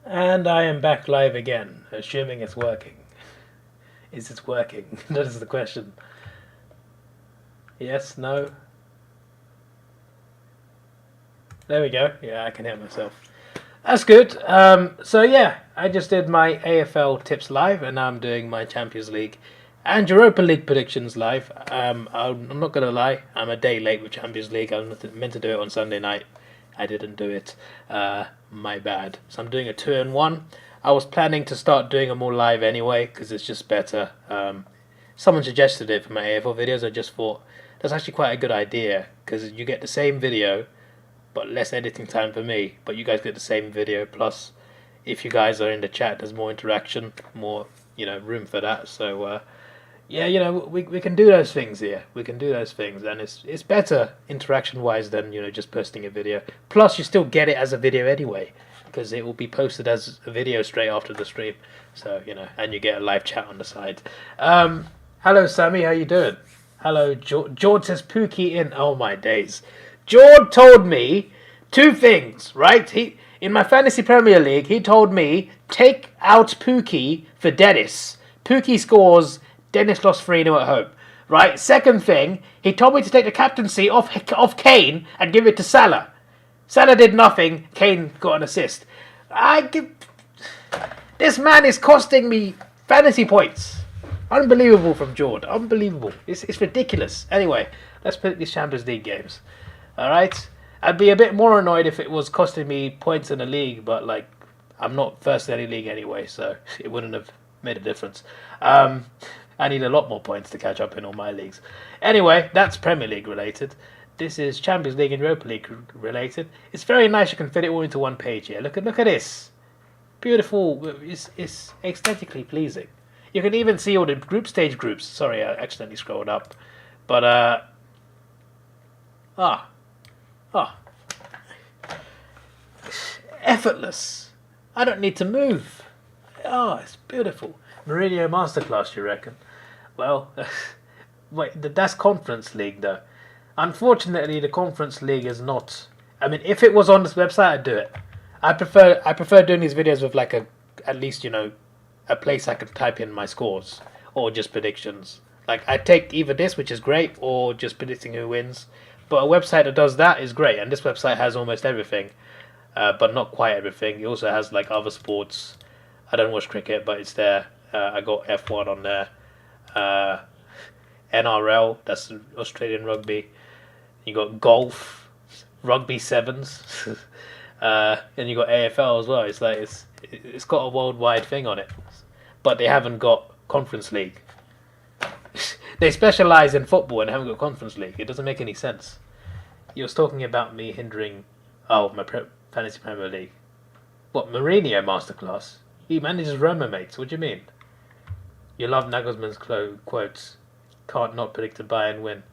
And I am back live again, assuming it's working. Is it working? That is the question. Yes, no? There we go. Yeah, I can hear myself. That's good. So yeah, I just did my AFL tips live, and now I'm doing my Champions League and Europa League predictions live. I'm not gonna lie, I'm a day late with Champions League. I was meant to do it on Sunday night. I didn't do it. My bad. So I'm doing a 2-in-1. I was planning to start doing them all live anyway because it's just better. Someone suggested it for my AFL videos. I just thought that's actually quite a good idea because you get the same video but less editing time for me. But you guys get the same video. Plus, if you guys are in the chat, there's more interaction, more room for that. So yeah, we can do those things here. We can do those things, and it's better interaction wise than just posting a video. Plus, you still get it as a video anyway, because it will be posted as a video straight after the stream. So and you get a live chat on the side. Hello, Sammy. How you doing? Hello, George says Pookie in. Oh my days. George told me two things, right? In my Fantasy Premier League, he told me take out Pookie for Dennis. Pookie scores, Dennis lost 3-0 at home. Right? Second thing, he told me to take the captaincy off Kane and give it to Salah. Salah did nothing, Kane got an assist. This man is costing me fantasy points. Unbelievable from George. Unbelievable. It's ridiculous. Anyway, let's pick these Champions League games. Alright? I'd be a bit more annoyed if it was costing me points in the league, but I'm not first in any league anyway, so it wouldn't have made a difference. I need a lot more points to catch up in all my leagues. Anyway, that's Premier League related. This is Champions League and Europa League related. It's very nice. You can fit it all into one page here. Look at this. Beautiful. It's aesthetically pleasing. You can even see all the group stage groups. Sorry, I accidentally scrolled up. But effortless. I don't need to move. Oh, it's beautiful. Mourinho Masterclass, you reckon? Well, wait, that's Conference League though. Unfortunately, the Conference League is not. I mean, if it was on this website, I'd do it. I prefer doing these videos with at least a place I can type in my scores or just predictions. I take either this, which is great, or just predicting who wins. But a website that does that is great, and this website has almost everything, but not quite everything. It also has other sports. I don't watch cricket, but it's there. I got F1 on there. NRL, that's Australian rugby. You got golf, rugby sevens, and you got AFL as well. It's got a worldwide thing on it, but they haven't got Conference League. They specialize in football and haven't got Conference League. It doesn't make any sense. You was talking about me hindering my Fantasy Premier League. What, Mourinho Masterclass? He manages Roma, mates. What do you mean? You love Nagelsmann's quotes. Can't not predict a Bayern win.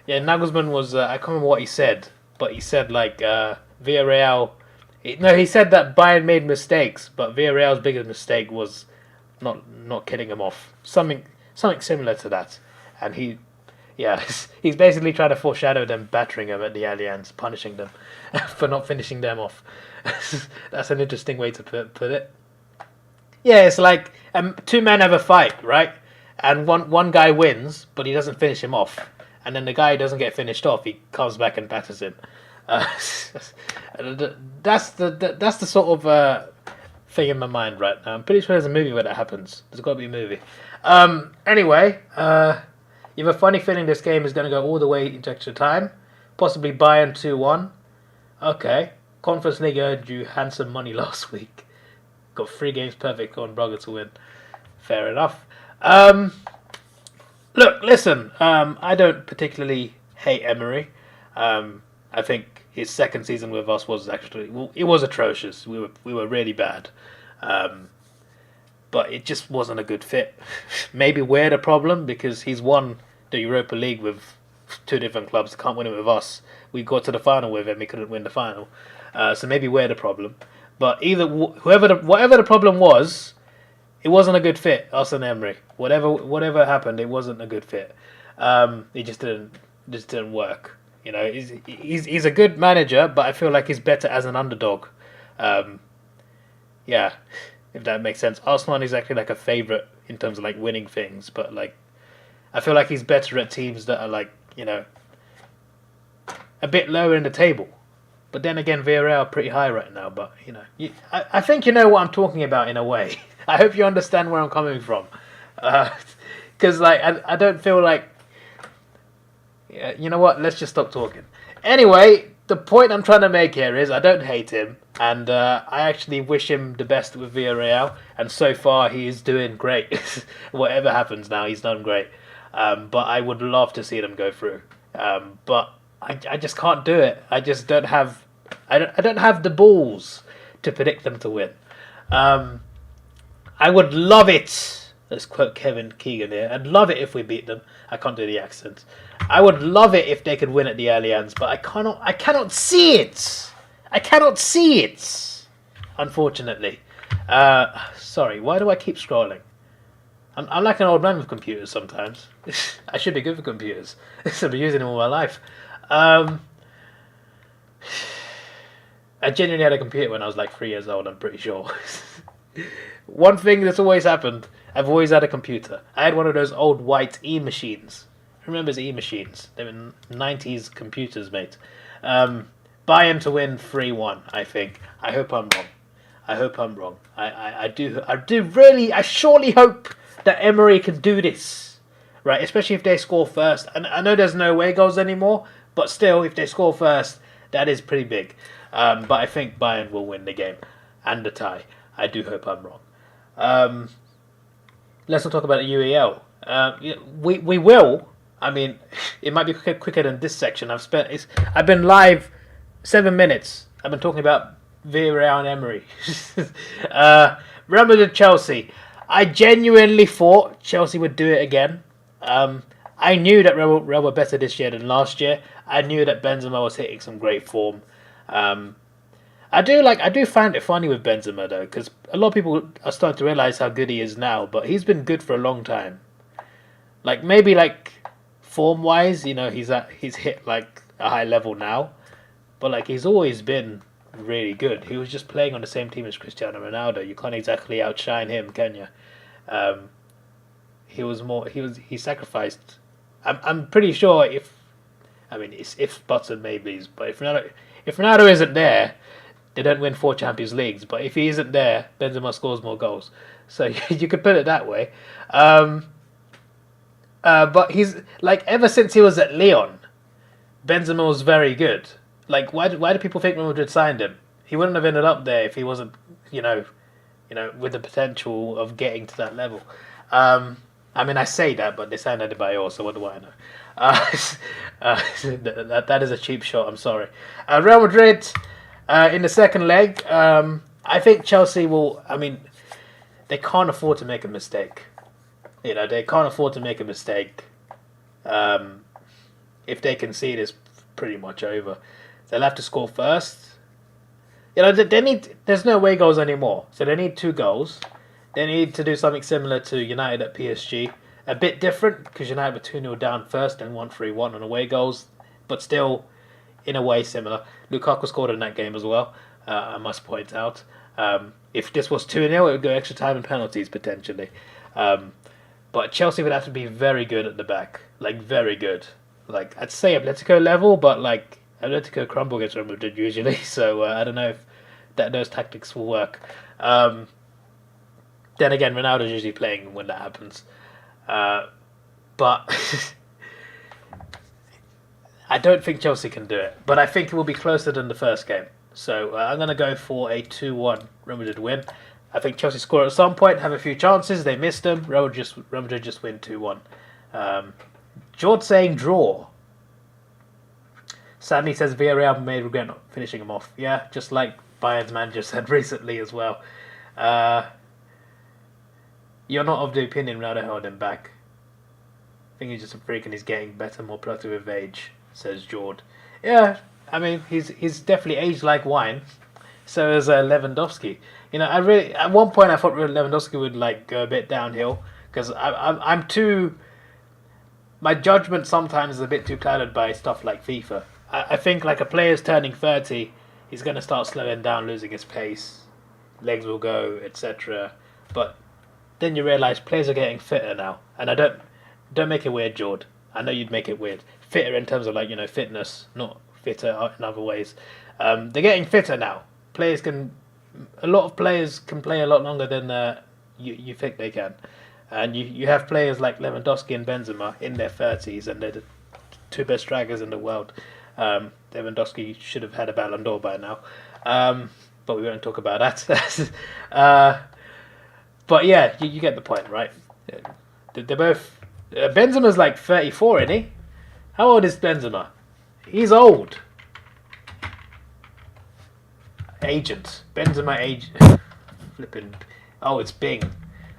Yeah, Nagelsmann was. I can't remember what he said, but he said Villarreal. He said that Bayern made mistakes, but Villarreal's biggest mistake was not killing him off. Something similar to that, and he's basically trying to foreshadow them battering him at the Allianz, punishing them for not finishing them off. That's an interesting way to put it. Yeah, it's like two men have a fight, right? And one guy wins, but he doesn't finish him off. And then the guy who doesn't get finished off, he comes back and batters him. That's the sort of thing in my mind right now. I'm pretty sure there's a movie where that happens. There's got to be a movie. Anyway, you have a funny feeling this game is going to go all the way into extra time. Possibly Bayern 2-1. Okay. Conference League earned you handsome money last week. Got 3 games perfect on Braga to win. Fair enough. Look, listen. I don't particularly hate Emery. I think his second season with us was it was atrocious. We were really bad. But it just wasn't a good fit. Maybe we're the problem because he's won the Europa League with 2 different clubs. Can't win it with us. We got to the final with him. He couldn't win the final. So maybe we're the problem. But whatever the problem was, it wasn't a good fit. Us and Emery, whatever happened, it wasn't a good fit. It just didn't work. He's a good manager, but I feel like he's better as an underdog. Yeah, if that makes sense. Arsenal is actually like a favourite in terms of like winning things, but like I feel like he's better at teams that are like, you know, a bit lower in the table. But then again, Villarreal are pretty high right now. But you know, I think you know what I'm talking about in a way. I hope you understand where I'm coming from, because like I don't feel like. Yeah, you know what? Let's just stop talking. Anyway, the point I'm trying to make here is I don't hate him, and I actually wish him the best with Villarreal. And so far, he is doing great. Whatever happens now, he's done great. But I would love to see them go through. But I just can't do it. I just don't have. I don't have the balls to predict them to win. I would love it. Let's quote Kevin Keegan here. I'd love it if we beat them. I can't do the accent. I would love it if they could win at the Allianz, but I cannot see it. I cannot see it. Unfortunately. Sorry, why do I keep scrolling? I'm like an old man with computers sometimes. I should be good with computers. I've been using them all my life. I genuinely had a computer when I was like 3 years old, I'm pretty sure. One thing that's always happened, I've always had a computer. I had one of those old white E-machines. Who remembers E-machines? They were 90s computers, mate. Buy him to win 3-1, I think. I hope I'm wrong. I surely hope that Emery can do this. Right, especially if they score first. And I know there's no away goals anymore, but still, if they score first, that is pretty big. But I think Bayern will win the game and the tie. I do hope I'm wrong. Let's not talk about the UEL. We will. I mean, it might be quicker than this section. I've been live 7 minutes. I've been talking about Villarreal and Emery. Real Madrid Chelsea. I genuinely thought Chelsea would do it again. I knew that Real were better this year than last year. I knew that Benzema was hitting some great form. I do find it funny with Benzema though, because a lot of people are starting to realize how good he is now, but he's been good for a long time. Like maybe like form wise, you know, he's hit like a high level now, but like he's always been really good. He was just playing on the same team as Cristiano Ronaldo. You can't exactly outshine him, can you? He sacrificed. I'm pretty sure if buts and maybes, but if Ronaldo isn't there, they don't win 4 Champions Leagues. But if he isn't there, Benzema scores more goals. So you could put it that way. But he's like ever since he was at Lyon, Benzema was very good. Like why do people think Real Madrid signed him? He wouldn't have ended up there if he wasn't, with the potential of getting to that level. I mean, I say that, but they signed Adebayor, so what do I know? That is a cheap shot. I'm sorry. Real Madrid in the second leg. I think Chelsea will. I mean, they can't afford to make a mistake. They can't afford to make a mistake. If they concede, it's pretty much over. They'll have to score first. They need. There's no away goals anymore, so they need 2 goals. They need to do something similar to United at PSG. A bit different because United were 2-0 down first and won 3-1 on away goals, but still, in a way, similar. Lukaku scored in that game as well. I must point out. If this was 2-0, it would go extra time and penalties potentially. But Chelsea would have to be very good at the back, like very good. Like I'd say Atletico level, but like Atletico crumble against Real Madrid usually. So I don't know if those tactics will work. Then again, Ronaldo's usually playing when that happens. But I don't think Chelsea can do it. But I think it will be closer than the first game. So I'm going to go for a 2-1 Real Madrid win. I think Chelsea score at some point, have a few chances. They missed them. Real Madrid just win 2-1. George saying draw. Sadly says Villarreal may regret not finishing him off. Yeah, just like Bayern's manager said recently as well. You're not of the opinion Ronaldo held him back. I think he's just a freak and he's getting better, more productive with age, says George. Yeah, I mean, he's definitely aged like wine. So is Lewandowski. At one point I thought Lewandowski would like go a bit downhill because I'm too. My judgment sometimes is a bit too clouded by stuff like FIFA. I think like a player's turning 30, he's going to start slowing down, losing his pace. legs will go, etc. But then you realise players are getting fitter now, and I don't make it weird, Jord. I know you'd make it weird. Fitter in terms of like fitness, not fitter in other ways. They're getting fitter now. A lot of players can play a lot longer than you think they can, and you have players like Lewandowski and Benzema in their 30s, and they're the two best strikers in the world. Lewandowski should have had a Ballon d'Or by now, but we won't talk about that. But yeah, you get the point, right? They're both. Benzema's like 34, isn't he? How old is Benzema? He's old. Agent. Benzema agent. Flipping. Oh, it's Bing.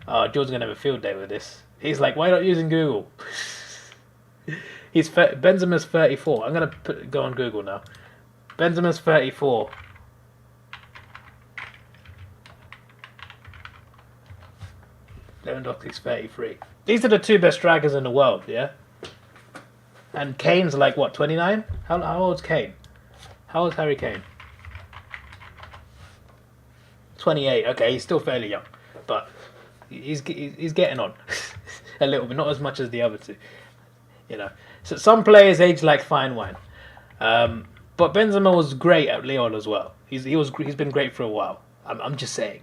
Oh, George's gonna have a field day with this. He's like, why not using Google? Benzema's 34. I'm gonna go on Google now. Benzema's 34. Lewandowski's 33. These are the two best strikers in the world, yeah? And Kane's like, what, 29? How old's Kane? How old's Harry Kane? 28. Okay, he's still fairly young. But he's getting on. A little bit. Not as much as the other two. So some players age like fine wine. But Benzema was great at Lyon as well. He's been great for a while. I'm just saying.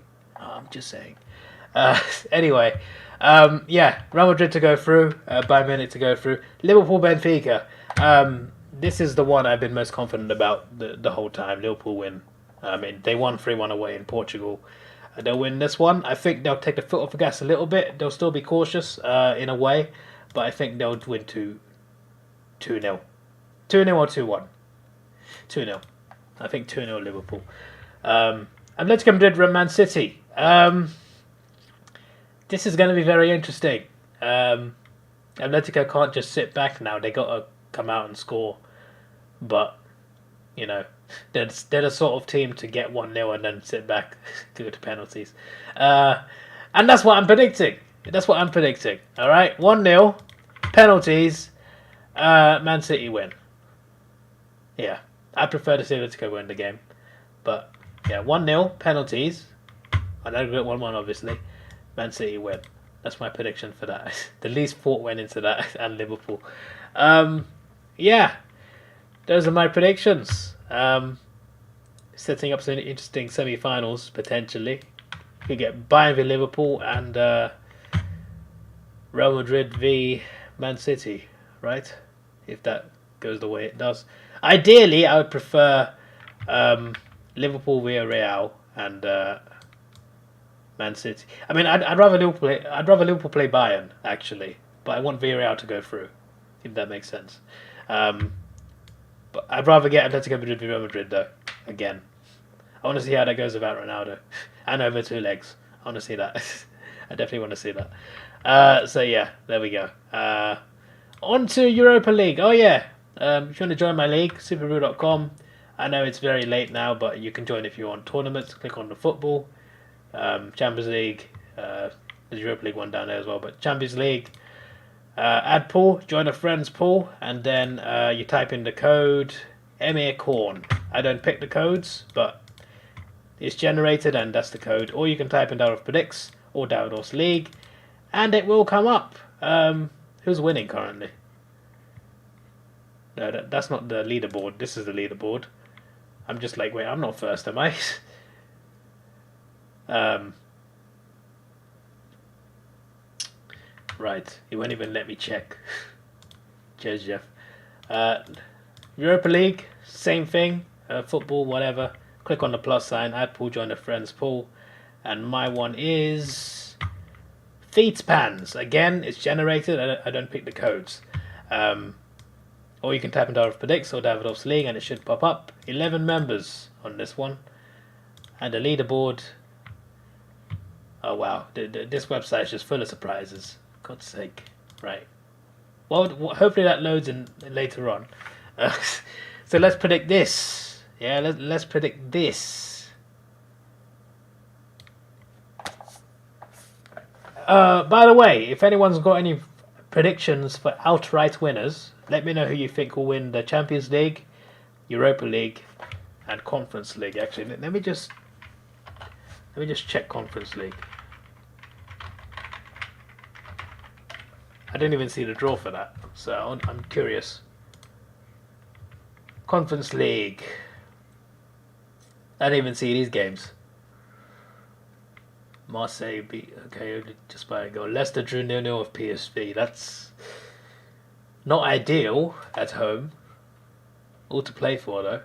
Anyway, Real Madrid to go through, Bayern Munich to go through, Liverpool Benfica. This is the one I've been most confident about the whole time. Liverpool win. I mean, they won 3-1 away in Portugal. They'll win this one. I think they'll take the foot off the gas a little bit. They'll still be cautious in a way, but I think they'll win 2-0. 2-0 or 2-1. 2-0. I think 2-0 Liverpool. Atletico Madrid, Man City. This is going to be very interesting. Atletico can't just sit back now. They got to come out and score. But, they're the sort of team to get 1-0 and then sit back, go to penalties. And that's what I'm predicting. All right, 1-0, penalties, Man City win. Yeah, I prefer to see Atletico win the game. But, yeah, 1-0, penalties. I know we got 1-1, obviously. Man City win. That's my prediction for that. The least thought went into that, and Liverpool. Yeah, those are my predictions. Setting up some interesting semi-finals potentially. You could get Bayern v Liverpool and Real Madrid v Man City, right? If that goes the way it does. Ideally, I would prefer Liverpool via Real and Man City. I mean, I'd rather Liverpool play Bayern actually, but I want Villarreal to go through, if that makes sense. But I'd rather get Atletico Madrid v Real Madrid though. Again, I want to see how that goes without Ronaldo and over two legs. I want to see that. I definitely want to see that. So yeah, there we go. On to Europa League. Oh yeah, if you want to join my league, superbrew.com. I know it's very late now, but you can join if you want tournaments. Click on the football. Champions League, there's Europa League one down there as well, but Champions League, add pool, join a friend's pool, and then you type in the code Emir Korn. I don't pick the codes, but it's generated and that's the code. Or you can type in Davidoff Predicts or Davidoff's League, and it will come up. Who's winning currently? No, that's not the leaderboard. This is the leaderboard. I'm just like, wait, I'm not first, am I? Right, he won't even let me check. Cheers, Jeff. Europa League, same thing. Football, whatever. Click on the plus sign, add pool, join a friend's pool. And my one is Feetspans. Again, it's generated. I don't pick the codes. Or you can type in Davidoff Predicts or Davidoff's League and it should pop up. 11 members on this one. And the leaderboard. Oh wow, this website is just full of surprises. God's sake. Right. Well, hopefully that loads in later on. So let's predict this. Yeah, let's predict this. By the way, if anyone's got any predictions for outright winners, let me know who you think will win the Champions League, Europa League, and Conference League. Actually, let me just Let me just check Conference League. I didn't even see the draw for that, so I'm curious. Conference League. I didn't even see these games. Marseille beat, okay, just by a goal. Leicester drew 0-0 with PSV. That's not ideal at home. All to play for, though.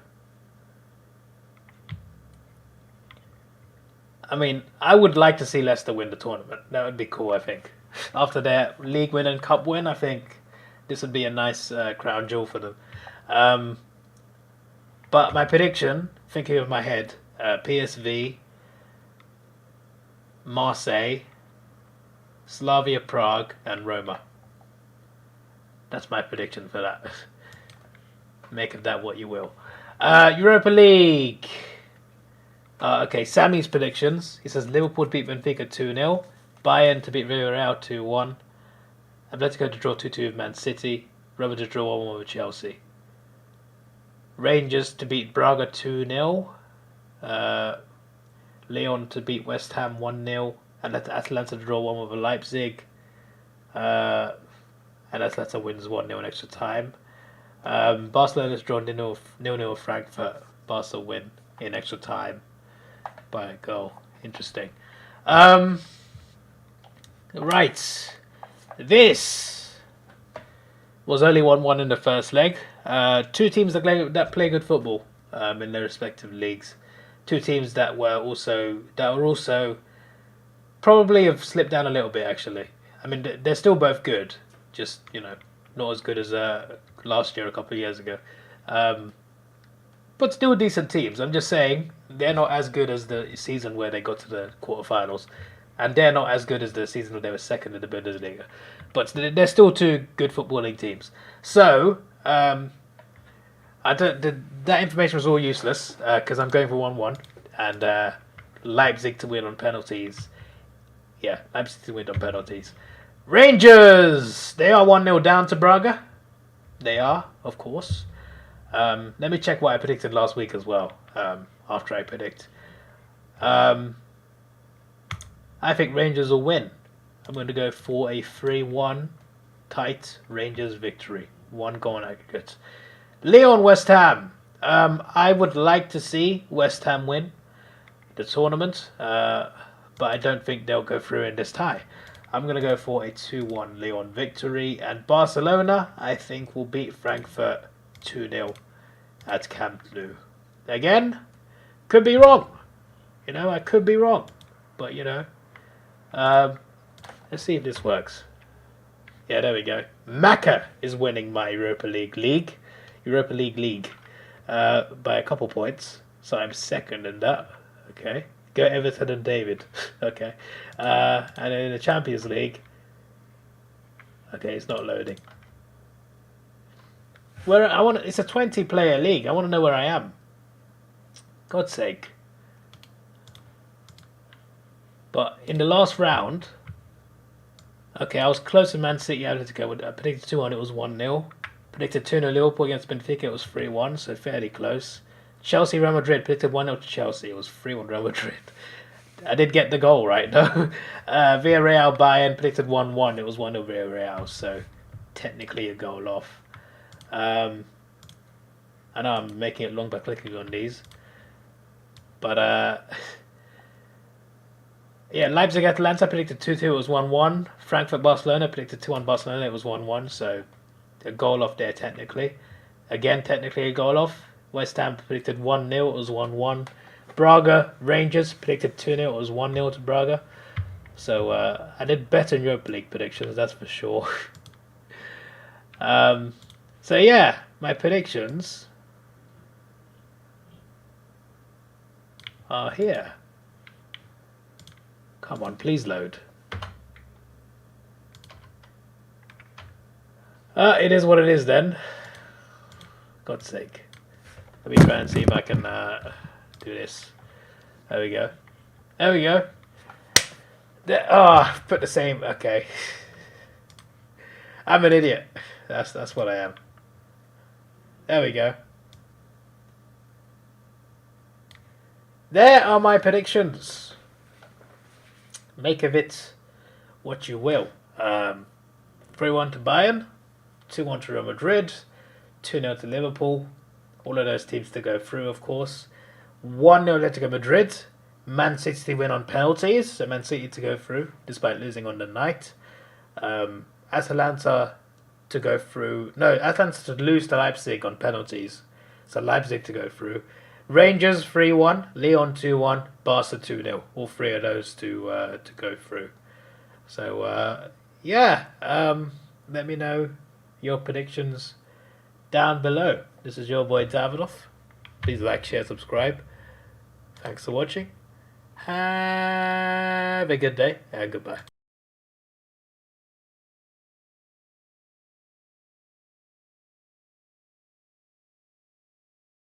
I mean, I would like to see Leicester win the tournament. That would be cool, I think. After their league win and cup win, I think this would be a nice crown jewel for them. But my prediction, thinking of my head, PSV, Marseille, Slavia Prague, and Roma. That's my prediction for that. Make of that what you will. Europa League. Okay, Sammy's predictions. He says Liverpool to beat Benfica 2-0. Bayern to beat Villarreal 2-1. Atletico to draw 2-2 with Man City. Roma to draw 1-1 with Chelsea. Rangers to beat Braga 2-0. Lyon to beat West Ham 1-0. And Atalanta to draw 1-1 with Leipzig. And Atalanta wins 1-0 in extra time. Barcelona to draw 0-0 with Frankfurt. Barca win in extra time by a goal. Interesting. Right. This was only 1-1 in the first leg. Two teams that play good football in their respective leagues. Two teams that were also probably have slipped down a little bit, actually. I mean, they're still both good. Just, not as good as last year, a couple of years ago. But still decent teams. I'm just saying, they're not as good as the season where they got to the quarterfinals. And they're not as good as the season where they were second in the Bundesliga. But they're still two good footballing teams. So, that information was all useless, because I'm going for 1-1. And Leipzig to win on penalties. Yeah, Leipzig to win on penalties. Rangers! They are 1-0 down to Braga. They are, of course. Let me check what I predicted last week as well, after I predict. I think Rangers will win. I'm going to go for a 3-1 tight Rangers victory. 1 goal in aggregate. Lyon West Ham. I would like to see West Ham win the tournament, but I don't think they'll go through in this tie. I'm going to go for a 2-1 Lyon victory. And Barcelona, I think, will beat Frankfurt 2-0 at Camp Nou. Again, could be wrong. I could be wrong. But, let's see if this works. Yeah, there we go. Maka is winning my Europa League by a couple points. So I'm second in that. Okay. Go Everton and David. Okay. And then in the Champions League. Okay, it's not loading. It's a 20-player league. I want to know where I am. God's sake. But in the last round, okay, I was close to Man City. I predicted 2-1, it was 1-0. Predicted 2-0 Liverpool against Benfica, it was 3-1, so fairly close. Chelsea Real Madrid, predicted 1-0 to Chelsea, it was 3-1 Real Madrid. I did get the goal right though. Villarreal Bayern, predicted 1-1, it was 1-0 Villarreal, so technically a goal off. I know I'm making it long by clicking on these, but yeah, Leipzig Atalanta predicted 2-2, it was 1-1. Frankfurt Barcelona predicted 2-1 Barcelona, it was 1-1, so a goal off there technically. Again, technically a goal off. West Ham predicted 1-0, it was 1-1. Braga Rangers predicted 2-0, it was 1-0 to Braga. So I did better in Europa League predictions, that's for sure. So yeah, my predictions are here. Come on, please load. It is what it is then. God's sake. Let me try and see if I can do this. There we go. There we go. Put the same. Okay. I'm an idiot. That's what I am. There we go. There are my predictions. make of it what you will. 3-1 to Bayern, 2-1 to Real Madrid, 2-0 to Liverpool. All of those teams to go through, of course. 1-0 Atletico Madrid. Man City to win on penalties, so Man City to go through, despite losing on the night. Atalanta to go through. No, Atalanta to lose to Leipzig on penalties, so Leipzig to go through. Rangers 3-1, Lyon 2-1, Barca 2-0. All three of those to go through. So yeah, let me know your predictions down below. This is your boy Davidoff. Please like, share, subscribe. Thanks for watching. Have a good day and goodbye.